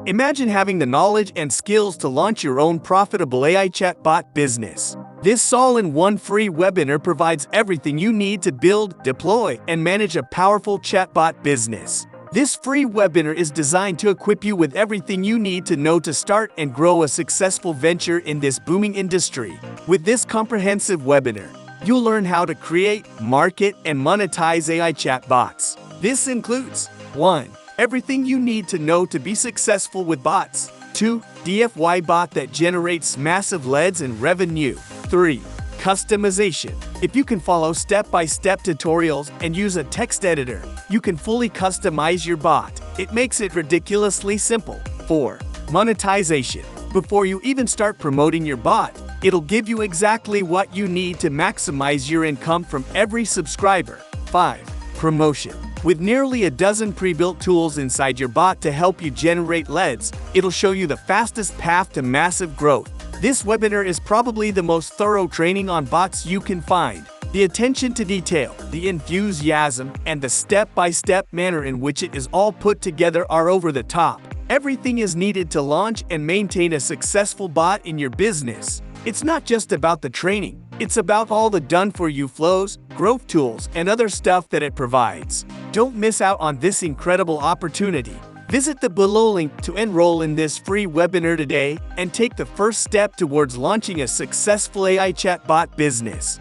Imagine having the knowledge and skills to launch your own profitable AI chatbot business. This all-in-one free webinar provides everything you need to build, deploy, and manage a powerful chatbot business. This free webinar is designed to equip you with everything you need to know to start and grow a successful venture in this booming industry. With this comprehensive webinar, you'll learn how to create, market, and monetize AI chatbots. This includes 1. Everything you need to know to be successful with bots. 2. DIY bot that generates massive leads and revenue. 3. Customization. If you can follow step-by-step tutorials and use a text editor, you can fully customize your bot. It makes it ridiculously simple. 4. Monetization. Before you even start promoting your bot, it'll give you exactly what you need to maximize your income from every subscriber. 5. Promotion. With nearly a dozen pre-built tools inside your bot to help you generate leads, it'll show you the fastest path to massive growth. This webinar is probably the most thorough training on bots you can find. The attention to detail, the enthusiasm, and the step-by-step manner in which it is all put together are over the top. Everything is needed to launch and maintain a successful bot in your business. It's not just about the training, it's about all the done-for-you flows, growth tools, and other stuff that it provides. Don't miss out on this incredible opportunity. Visit the below link to enroll in this free webinar today and take the first step towards launching a successful AI chatbot business.